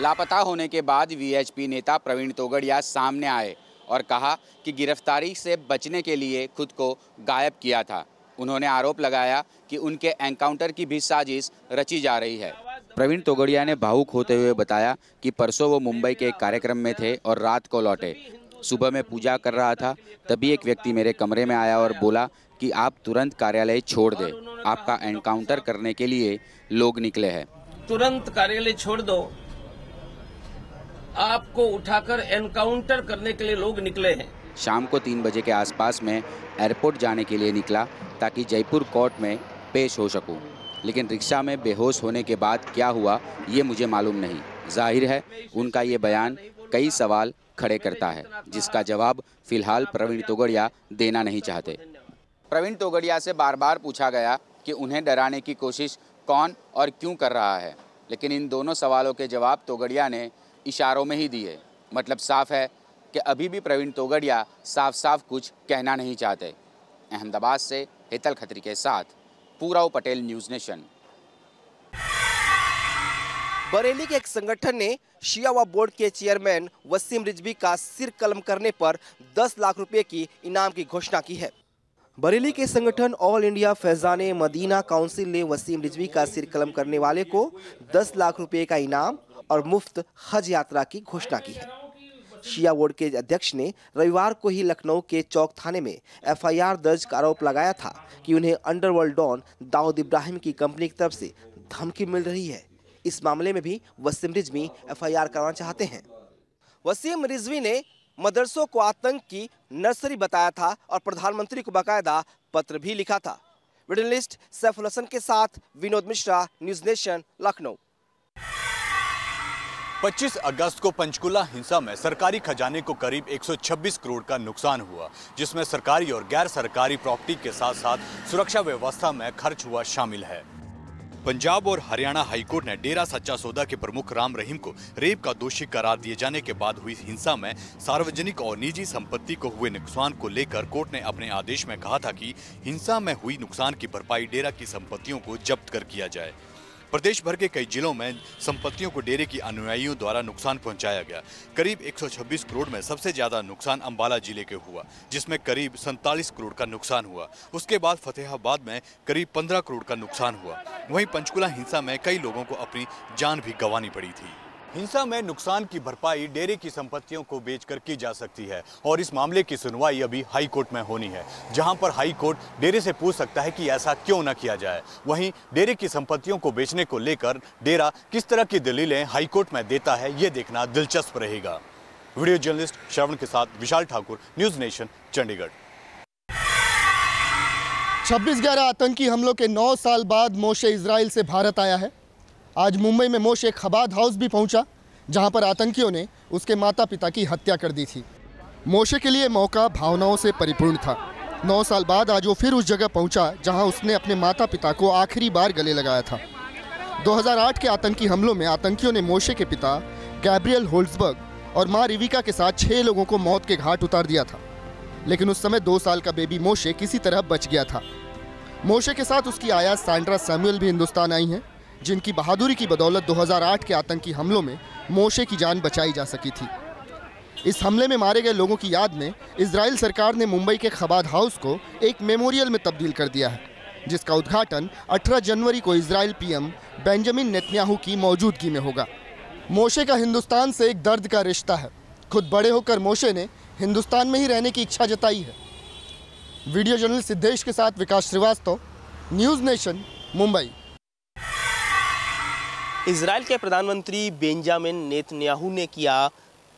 लापता होने के बाद वीएचपी नेता प्रवीण तोगड़िया सामने आए और कहा कि गिरफ्तारी से बचने के लिए खुद को गायब किया था। उन्होंने आरोप लगाया कि उनके एनकाउंटर की भी साजिश रची जा रही है। प्रवीण तोगड़िया ने भावुक होते हुए बताया कि परसों वो मुंबई के एक कार्यक्रम में थे और रात को लौटे। सुबह मैं पूजा कर रहा था, तभी एक व्यक्ति मेरे कमरे में आया और बोला कि आप तुरंत कार्यालय छोड़ दें, आपका एनकाउंटर करने के लिए लोग निकले हैं। तुरंत कार्यालय छोड़ दो, आपको उठाकर एनकाउंटर करने के लिए लोग निकले हैं। शाम को 3 बजे के आसपास में एयरपोर्ट जाने के लिए निकला ताकि जयपुर कोर्ट में पेश हो सकूं, लेकिन रिक्शा में बेहोश होने के बाद क्या हुआ ये मुझे मालूम नहीं। जाहिर है उनका ये बयान कई सवाल खड़े करता है, जिसका जवाब फिलहाल प्रवीण तोगड़िया देना नहीं चाहते। प्रवीण तोगड़िया से बार बार पूछा गया कि उन्हें डराने की कोशिश कौन और क्यों कर रहा है, लेकिन इन दोनों सवालों के जवाब तोगड़िया ने इशारों में ही दिए। मतलब साफ है कि अभी भी प्रवीण तोगड़िया साफ साफ कुछ कहना नहीं चाहते। अहमदाबाद से हेतल खत्री के साथ पूराव पटेल, न्यूज़ नेशन। बरेली के एक संगठन ने शिया वक्फ बोर्ड के चेयरमैन वसीम रिजवी का सिर कलम करने पर 10 लाख रुपए की इनाम की घोषणा की है। बरेली के संगठन ऑल इंडिया फैजाने मदीना काउंसिल ने वसीम रिजवी का सिर कलम करने वाले को 10 लाख रुपए का इनाम और मुफ्त हज यात्रा की घोषणा की है। शिया बोर्ड के अध्यक्ष ने रविवार को ही लखनऊ के चौक थाने में एफआईआर दर्ज का आरोप लगाया था कि उन्हें अंडरवर्ल्ड डॉन दाऊद इब्राहिम की कंपनी की तरफ से धमकी मिल रही है। इस मामले में भी वसीम रिजवी एफआईआर करवाना चाहते हैं। वसीम रिजवी ने मदरसों को आतंक की नर्सरी बताया था और प्रधानमंत्री को बाकायदा पत्र भी लिखा था। जर्नलिस्ट सैफुल हसन के साथ विनोद मिश्रा, न्यूज़ नेशन, लखनऊ। 25 अगस्त को पंचकुला हिंसा में सरकारी खजाने को करीब 126 करोड़ का नुकसान हुआ, जिसमें सरकारी और गैर सरकारी प्रॉपर्टी के साथ साथ सुरक्षा व्यवस्था में खर्च हुआ शामिल है। पंजाब और हरियाणा हाईकोर्ट ने डेरा सच्चा सौदा के प्रमुख राम रहीम को रेप का दोषी करार दिए जाने के बाद हुई हिंसा में सार्वजनिक और निजी संपत्ति को हुए नुकसान को लेकर कोर्ट ने अपने आदेश में कहा था कि हिंसा में हुई नुकसान की भरपाई डेरा की संपत्तियों को जब्त कर किया जाए। प्रदेश भर के कई जिलों में संपत्तियों को डेरे की अनुयायियों द्वारा नुकसान पहुंचाया गया। करीब 126 करोड़ में सबसे ज्यादा नुकसान अंबाला जिले के हुआ, जिसमें करीब 47 करोड़ का नुकसान हुआ। उसके बाद फतेहाबाद में करीब 15 करोड़ का नुकसान हुआ। वहीं पंचकुला हिंसा में कई लोगों को अपनी जान भी गंवानी पड़ी थी। हिंसा में नुकसान की भरपाई डेरे की संपत्तियों को बेचकर की जा सकती है और इस मामले की सुनवाई अभी हाई कोर्ट में होनी है, जहां पर हाई कोर्ट डेरे से पूछ सकता है कि ऐसा क्यों न किया जाए। वहीं डेरे की संपत्तियों को बेचने को लेकर डेरा किस तरह की दलीलें हाई कोर्ट में देता है, ये देखना दिलचस्प रहेगा। वीडियो जर्नलिस्ट श्रवण के साथ विशाल ठाकुर, न्यूज़ नेशन, चंडीगढ़। 26/11 आतंकी हमलों के 9 साल बाद मोशे इजराइल से भारत आया है। आज मुंबई में मोशे खबाद हाउस भी पहुंचा, जहां पर आतंकियों ने उसके माता पिता की हत्या कर दी थी। मोशे के लिए मौका भावनाओं से परिपूर्ण था। 9 साल बाद आज वो फिर उस जगह पहुंचा जहां उसने अपने माता पिता को आखिरी बार गले लगाया था। 2008 के आतंकी हमलों में आतंकियों ने मोशे के पिता गैब्रियल होल्सबर्ग और मां रिविका के साथ 6 लोगों को मौत के घाट उतार दिया था, लेकिन उस समय 2 साल का बेबी मोशे किसी तरह बच गया था। मोशे के साथ उसकी आया सैंड्रा सैमुअल भी हिंदुस्तान आई हैं, जिनकी बहादुरी की बदौलत 2008 के आतंकी हमलों में मोशे की जान बचाई जा सकी थी। इस हमले में मारे गए लोगों की याद में इजराइल सरकार ने मुंबई के खबाद हाउस को एक मेमोरियल में तब्दील कर दिया है, जिसका उद्घाटन 18 जनवरी को इजराइल पीएम बेंजामिन नेतन्याहू की मौजूदगी में होगा। मोशे का हिंदुस्तान से एक दर्द का रिश्ता है। खुद बड़े होकर मोशे ने हिंदुस्तान में ही रहने की इच्छा जताई है। वीडियो जर्नलिस्ट सिद्धेश के साथ Vikas Srivastava, News Nation, Mumbai. Israel के प्रधानमंत्री बेंजामिन नेतन्याहू ने किया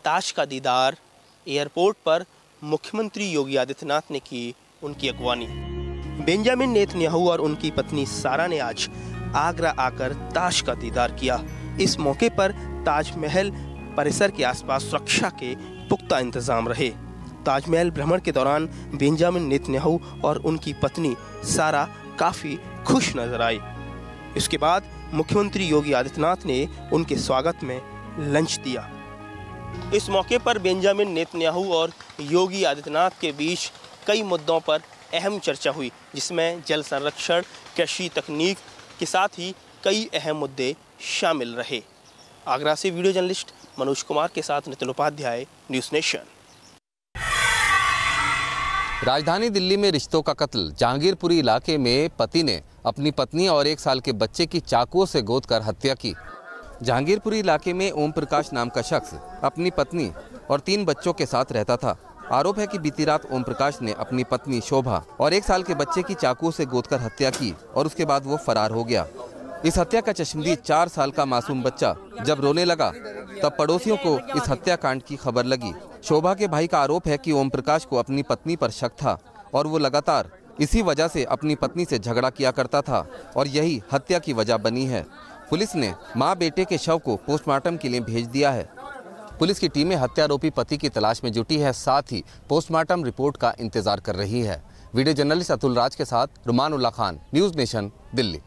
ताज का दीदार। एयरपोर्ट पर मुख्यमंत्री योगी आदित्यनाथ ने की उनकी अगवानी। बेंजामिन नेतन्याहू और उनकी पत्नी सारा ने आज आगरा आकर ताज का दीदार किया। इस मौके पर ताजमहल परिसर के आसपास सुरक्षा के पुख्ता इंतजाम रहे। ताजमहल भ्रमण के दौरान बेंजामिन नेतन्याहू और उनकी पत्नी सारा काफी खुश नजर आई। इसके बाद मुख्यमंत्री योगी आदित्यनाथ ने उनके स्वागत में लंच दिया। इस मौके पर बेंजामिन नेतन्याहू और योगी आदित्यनाथ के बीच कई मुद्दों पर अहम चर्चा हुई, जिसमें जल संरक्षण, कृषि तकनीक के साथ ही कई अहम मुद्दे शामिल रहे। आगरा से वीडियो जर्नलिस्ट मनोज कुमार के साथ नितिन उपाध्याय, न्यूज़ नेशन। राजधानी दिल्ली में रिश्तों का कत्ल। जहांगीरपुरी इलाके में पति ने अपनी पत्नी और 1 साल के बच्चे की चाकुओं से गोदकर हत्या की। जहांगीरपुरी इलाके में ओम प्रकाश नाम का शख्स अपनी पत्नी और 3 बच्चों के साथ रहता था। आरोप है कि बीती रात ओम प्रकाश ने अपनी पत्नी शोभा और 1 साल के बच्चे की चाकुओं से गोदकर हत्या की और उसके बाद वो फरार हो गया। इस हत्या का चश्मदीद 4 साल का मासूम बच्चा जब रोने लगा तब पड़ोसियों को इस हत्याकांड की खबर लगी। शोभा के भाई का आरोप है कि ओम प्रकाश को अपनी पत्नी पर शक था और वो लगातार इसी वजह से अपनी पत्नी से झगड़ा किया करता था और यही हत्या की वजह बनी है। पुलिस ने मां बेटे के शव को पोस्टमार्टम के लिए भेज दिया है। पुलिस की टीमें हत्यारोपी पति की तलाश में जुटी है, साथ ही पोस्टमार्टम रिपोर्ट का इंतजार कर रही है। वीडियो जर्नलिस्ट अतुल राज के साथ रुमानुल्लाह खान, न्यूज़ नेशन, दिल्ली।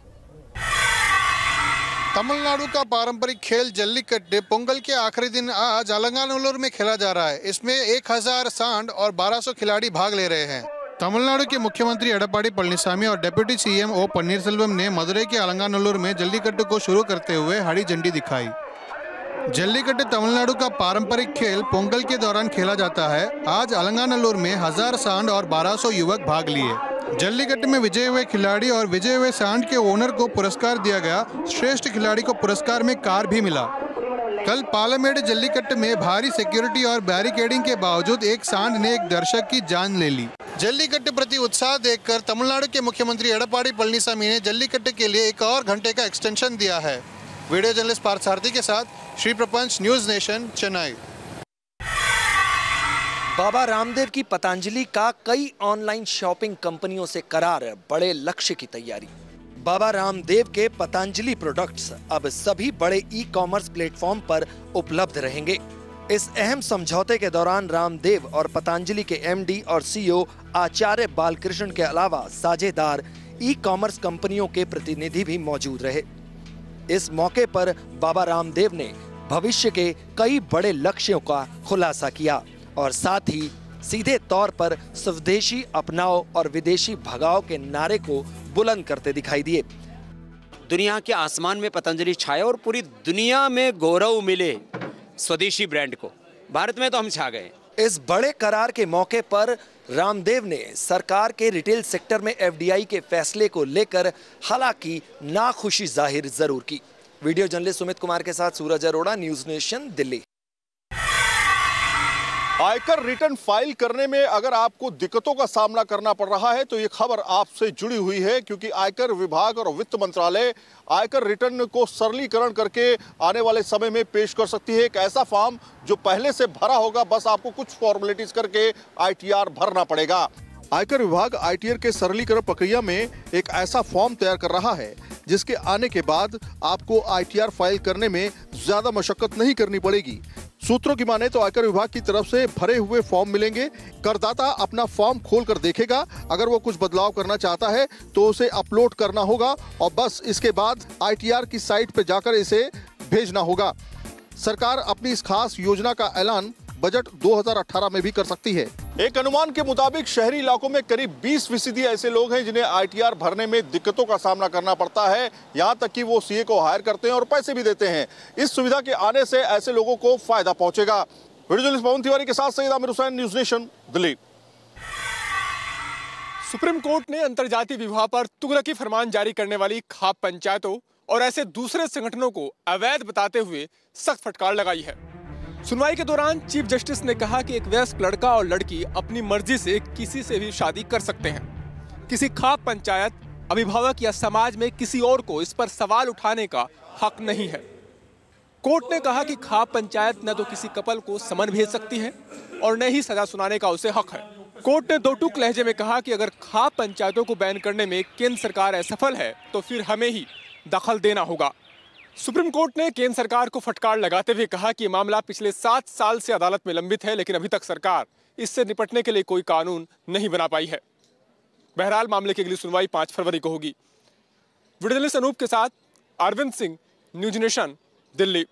तमिलनाडु का पारंपरिक खेल जल्लीकट्टू पोंगल के आखिरी दिन आज अलंगानल्लूर में खेला जा रहा है। इसमें 1000 सांड और 1200 खिलाड़ी भाग ले रहे हैं। तमिलनाडु के मुख्यमंत्री एडप्पाडी पळनिसामी और डिप्टी सीएम ओ पन्नीरसेल्वम ने मदुरई के अलंगानल्लूर में जल्लीकट्टू को शुरू करते हुए हरी झंडी दिखाई। जल्लीकट्टू तमिलनाडु का पारंपरिक खेल पोंगल के दौरान खेला जाता है। आज अलंगानल्लूर में 1000 सांड और 1200 युवक भाग लिए। जल्लीकट्टू में विजय हुए खिलाड़ी और विजय हुए सांड के ओनर को पुरस्कार दिया गया। श्रेष्ठ खिलाड़ी को पुरस्कार में कार भी मिला। कल पालामेड जल्लीकट्टू में भारी सिक्योरिटी और बैरिकेडिंग के बावजूद एक सांड ने एक दर्शक की जान ले ली। जल्लीकट्टू प्रति उत्साह देखकर तमिलनाडु के मुख्यमंत्री एडप्पाडी पळनिसामी ने जल्लीकट्टू के लिए 1 और घंटे का एक्सटेंशन दिया है। वीडियो जर्नलिस्ट पार्थ सारथी के साथ श्री प्रपंच, न्यूज़ नेशन, चेन्नई। बाबा रामदेव की पतंजलि का कई ऑनलाइन शॉपिंग कंपनियों से करार, बड़े लक्ष्य की तैयारी। बाबा रामदेव के पतंजलि प्रोडक्ट्स अब सभी बड़े ई-कॉमर्स प्लेटफॉर्म पर उपलब्ध रहेंगे। इस अहम समझौते के दौरान रामदेव और पतंजलि के एमडी और सीईओ आचार्य बालकृष्ण के अलावा साझेदार ई-कॉमर्स कंपनियों के प्रतिनिधि भी मौजूद रहे। इस मौके पर बाबा रामदेव ने भविष्य के कई बड़े लक्ष्यों का खुलासा किया और साथ ही सीधे तौर पर स्वदेशी अपनाओ और विदेशी भगाओ के नारे को बुलंद करते दिखाई दिए। दुनिया के आसमान में पतंजलि छाए और पूरी दुनिया में गौरव मिले स्वदेशी ब्रांड को। भारत में तो हम छा गए। इस बड़े करार के मौके पर रामदेव ने सरकार के रिटेल सेक्टर में एफडीआई के फैसले को लेकर हालांकि नाखुशी जाहिर जरूर की। वीडियो जर्नलिस्ट सुमित कुमार के साथ सूरज अरोड़ा, न्यूज़ नेशन, दिल्ली। आयकर रिटर्न फाइल करने में अगर आपको दिक्कतों का सामना करना पड़ रहा है तो ये खबर आपसे जुड़ी हुई है, क्योंकि आयकर विभाग और वित्त मंत्रालय आयकर रिटर्न को सरलीकरण करके आने वाले समय में पेश कर सकती है। एक ऐसा फॉर्म जो पहले से भरा होगा, बस आपको कुछ फॉर्मेलिटीज करके आईटीआर भरना पड़ेगा। आयकर विभाग आईटीआर के सरलीकरण प्रक्रिया में एक ऐसा फॉर्म तैयार कर रहा है जिसके आने के बाद आपको आईटीआर फाइल करने में ज्यादा मशक्कत नहीं करनी पड़ेगी। सूत्रों की माने तो आयकर विभाग की तरफ से भरे हुए फॉर्म मिलेंगे। करदाता अपना फॉर्म खोलकर देखेगा, अगर वो कुछ बदलाव करना चाहता है तो उसे अपलोड करना होगा और बस इसके बाद आईटीआर की साइट पर जाकर इसे भेजना होगा। सरकार अपनी इस खास योजना का ऐलान बजट 2018 में भी कर सकती है। एक अनुमान के मुताबिक शहरी इलाकों में करीब 20% ऐसे लोग हैं जिन्हें आईटीआर भरने में दिक्कतों का सामना करना पड़ता है, यहाँ तक कि वो सीए को हायर करते हैं और पैसे भी देते हैं। इस सुविधा के आने से ऐसे लोगों को फायदा पहुंचेगा। वीडियो जर्नलिस्ट पवन तिवारी के साथ Saeed Aamir Hussain, News Nation, Delhi. Supreme Court ने अंतर्जातीय विवाह पर तुगलकी फरमान जारी करने वाली खाप पंचायतों और ऐसे दूसरे संगठनों को अवैध बताते हुए सख्त फटकार लगाई है। सुनवाई के दौरान चीफ जस्टिस ने कहा कि एक वयस्क लड़का और लड़की अपनी मर्जी से किसी से भी शादी कर सकते हैं। किसी खाप पंचायत, अभिभावक या समाज में किसी और को इस पर सवाल उठाने का हक नहीं है। कोर्ट ने कहा कि खाप पंचायत न तो किसी कपल को समन भेज सकती है और न ही सजा सुनाने का उसे हक है। कोर्ट ने दो टूक लहजे में कहा कि अगर खाप पंचायतों को बैन करने में केंद्र सरकार असफल है तो फिर हमें ही दखल देना होगा। सुप्रीम कोर्ट ने केंद्र सरकार को फटकार लगाते हुए कहा कि मामला पिछले 7 साल से अदालत में लंबित है, लेकिन अभी तक सरकार इससे निपटने के लिए कोई कानून नहीं बना पाई है। बहरहाल मामले की अगली सुनवाई 5 फरवरी को होगी। वीडियो जर्नलिस्ट अनूप के साथ अरविंद सिंह, न्यूज़ नेशन, दिल्ली।